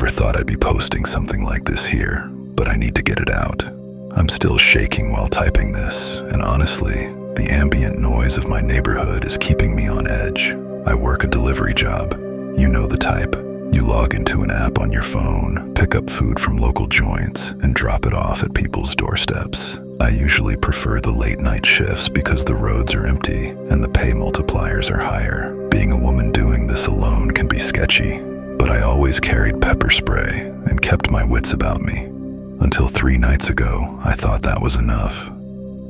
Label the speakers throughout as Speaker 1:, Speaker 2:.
Speaker 1: never thought I'd be posting something like this here, but I need to get it out. I'm still shaking while typing this, and honestly, the ambient noise of my neighborhood is keeping me on edge. I work a delivery job. You know the type. You log into an app on your phone, pick up food from local joints, and drop it off at people's doorsteps. I usually prefer the late night shifts because the roads are empty and the pay multipliers are higher. Being a woman doing this alone can be sketchy, but I always carried pepper spray and kept my wits about me. Until 3 nights ago, I thought that was enough.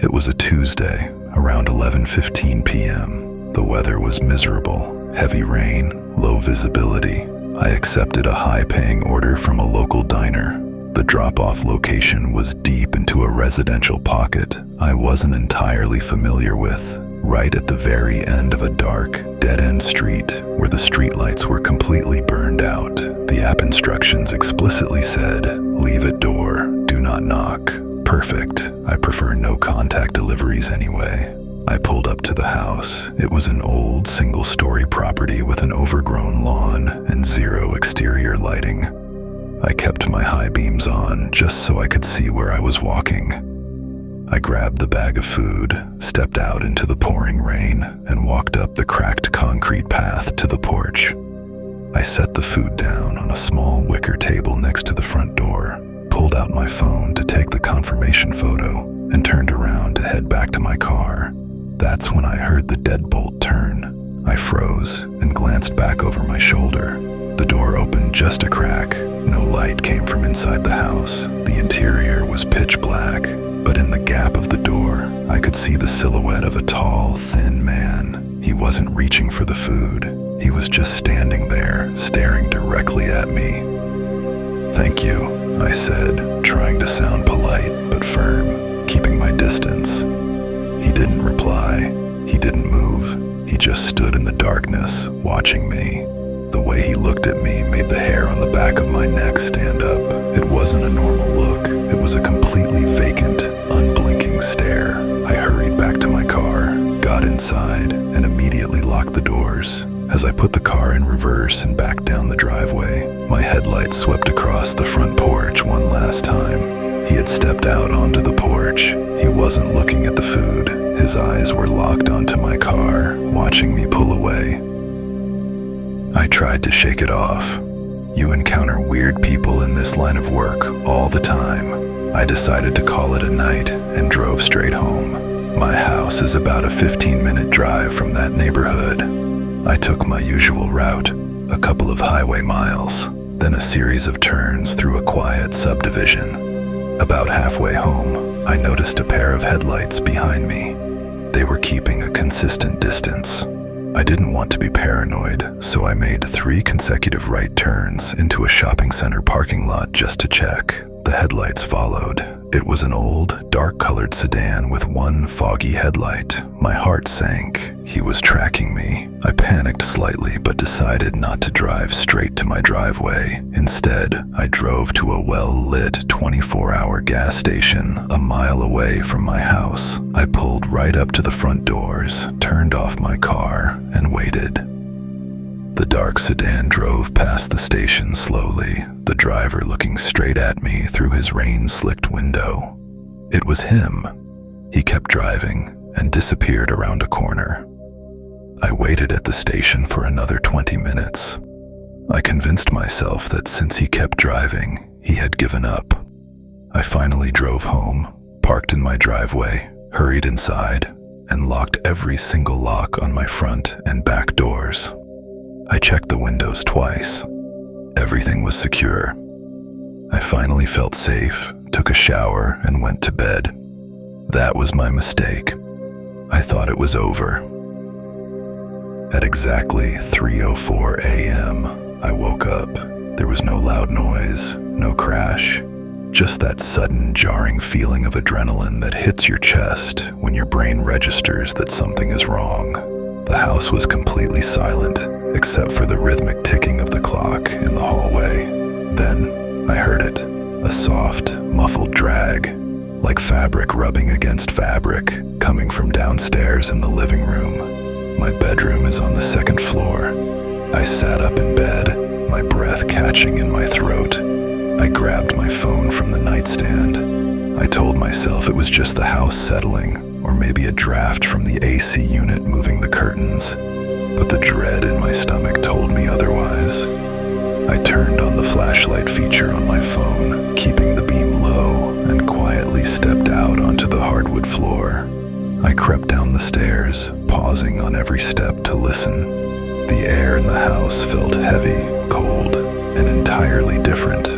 Speaker 1: It was a Tuesday, around 11:15 p.m. The weather was miserable, heavy rain, low visibility. I accepted a high-paying order from a local diner. The drop-off location was deep into a residential pocket I wasn't entirely familiar with, right at the very end of a dark, dead-end street where the streetlights were completely burned out. The app instructions explicitly said, "Leave at door, do not knock." Perfect. I prefer no-contact deliveries anyway. I pulled up to the house. It was an old, single-story property with an overgrown lawn and zero exterior lighting. I kept my high beams on just so I could see where I was walking. I grabbed the bag of food, stepped out into the pouring rain, and walked up the cracked concrete path to the porch. I set the food down on a small wicker table next to the front door, pulled out my phone to take the confirmation photo, and turned around to head back to my car. That's when I heard the deadbolt turn. I froze and glanced back over my shoulder. The door opened just a crack. No light came from inside the house. The interior was pitch black, but in the gap of the door, I could see the silhouette of a tall, thin man. He wasn't reaching for the food. He was just standing there, staring directly at me. "Thank you," I said, trying to sound polite but firm, keeping my distance. He didn't reply. He didn't move. He just stood in the darkness, watching me. The way he looked at me made the hair on the back of my neck stand up. It wasn't a normal look. It was a completely vacant, unblinking stare. I hurried back to my car, got inside, and immediately locked the doors. As I put the car in reverse and backed down the driveway, my headlights swept across the front porch one last time. He had stepped out onto the porch. He wasn't looking at the food. His eyes were locked onto my car, watching me pull away. I tried to shake it off. You encounter weird people in this line of work all the time. I decided to call it a night and drove straight home. My house is about a 15-minute drive from that neighborhood. I took my usual route, a couple of highway miles, then a series of turns through a quiet subdivision. About halfway home, I noticed a pair of headlights behind me. They were keeping a consistent distance. I didn't want to be paranoid, so I made 3 consecutive right turns into a shopping center parking lot just to check. The headlights followed. It was an old, dark-colored sedan with one foggy headlight. My heart sank. He was tracking me. I panicked slightly but decided not to drive straight to my driveway. Instead, I drove to a well-lit 24-hour gas station a mile away from my house. I pulled right up to the front doors, turned off my car, and waited. The dark sedan drove past the station slowly, the driver looking straight at me through his rain-slicked window. It was him. He kept driving and disappeared around a corner. I waited at the station for another 20 minutes. I convinced myself that since he kept driving, he had given up. I finally drove home, parked in my driveway, hurried inside, and locked every single lock on my front and back doors. I checked the windows twice. Everything was secure. I finally felt safe, took a shower, and went to bed. That was my mistake. I thought it was over. At exactly 3:04 a.m., I woke up. There was no loud noise, no crash, just that sudden, jarring feeling of adrenaline that hits your chest when your brain registers that something is wrong. The house was completely silent, except for the rhythmic ticking of the clock in the hallway. Then I heard it, a soft, muffled drag, like fabric rubbing against fabric, coming from downstairs in the living room. My bedroom is on the second floor. I sat up in bed, my breath catching in my throat. I grabbed my phone from the nightstand. I told myself it was just the house settling, or maybe a draft from the AC unit moving the curtains. But the dread in my stomach told me otherwise. I turned on the flashlight feature on my phone, keeping the beam low, and quietly stepped out onto the hardwood floor. I crept down the stairs, pausing on every step to listen. The air in the house felt heavy, cold, and entirely different.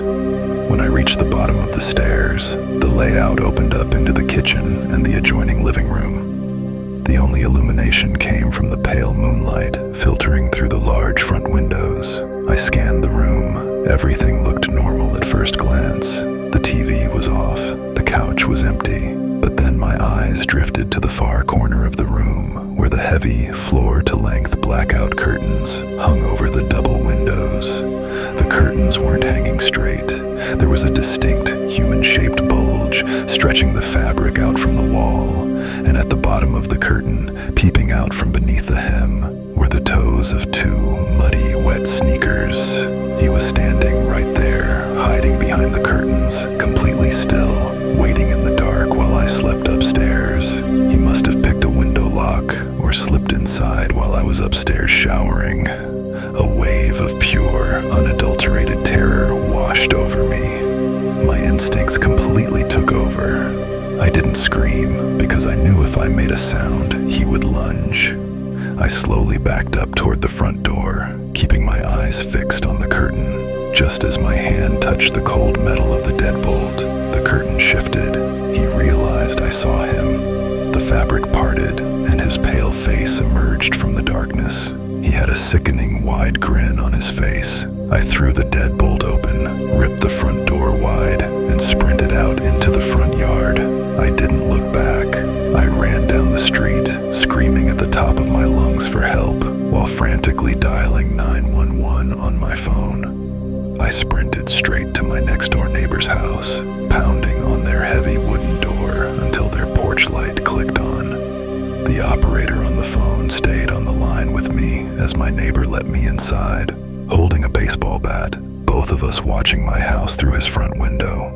Speaker 1: When I reached the bottom of the stairs, the layout opened up into the kitchen and the adjoining living room. The only illumination came from the pale moonlight filtering through the large front windows. I scanned the room. Everything looked normal at first glance. The TV was off, the couch was empty, but then my eyes drifted to the far corner of the room where the heavy, floor-to-length blackout curtains hung over the double windows. The curtains weren't hanging straight. There was a distinct, human-shaped bulge stretching the fabric out from the wall, and at the bottom of the curtain, peeping out from beneath the hem, were the toes of two muddy, wet sneakers. He was standing right there, hiding behind the curtains, completely still, waiting in the dark while I slept upstairs. He must have picked a window lock or slipped inside while I was upstairs showering. A wave of pure, unadulterated terror washed over me. My instincts completely took over. I didn't scream because I knew if I made a sound, he would lunge. I slowly backed up toward the front door, keeping my eyes fixed on the curtain. Just as my hand touched the cold metal of the deadbolt, the curtain shifted. He realized I saw him. The fabric parted, and his pale face emerged from the darkness. He had a sickening, wide grin on his face. I threw the deadbolt open, ripped the front door wide, and sprinted out into the front yard. I didn't look back. I ran down the street, screaming at the top of my lungs for help, while frantically dialing 911 on my phone. I sprinted straight to my next-door neighbor's house, pounding on their heavy wooden door until their porch light clicked on. The operator on the phone stayed on the line with me as my neighbor let me inside, holding a baseball bat, both of us watching my house through his front window.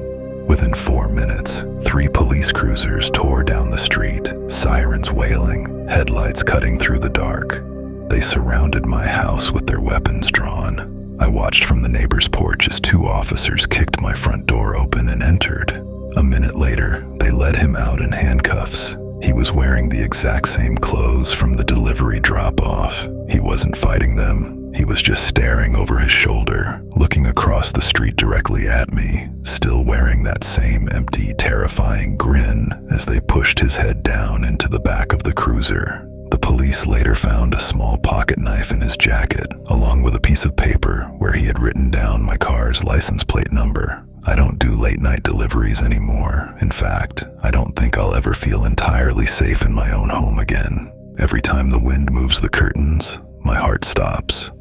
Speaker 1: Within 4 minutes, 3 police cruisers tore down the street, sirens wailing, headlights cutting through the dark. They surrounded my house with their weapons drawn. I watched from the neighbor's porch as 2 officers kicked my front door open and entered. A minute later, they led him out in handcuffs. He was wearing the exact same clothes from the delivery drop-off. He wasn't fighting them. He was just staring over his shoulder, looking across the street directly at me, still wearing that same empty, terrifying grin as they pushed his head down into the back of the cruiser. The police later found a small pocket knife in his jacket, along with a piece of paper where he had written down my car's license plate number. I don't do late-night deliveries anymore. In fact, I don't think I'll ever feel entirely safe in my own home again. Every time the wind moves the curtains, my heart stops.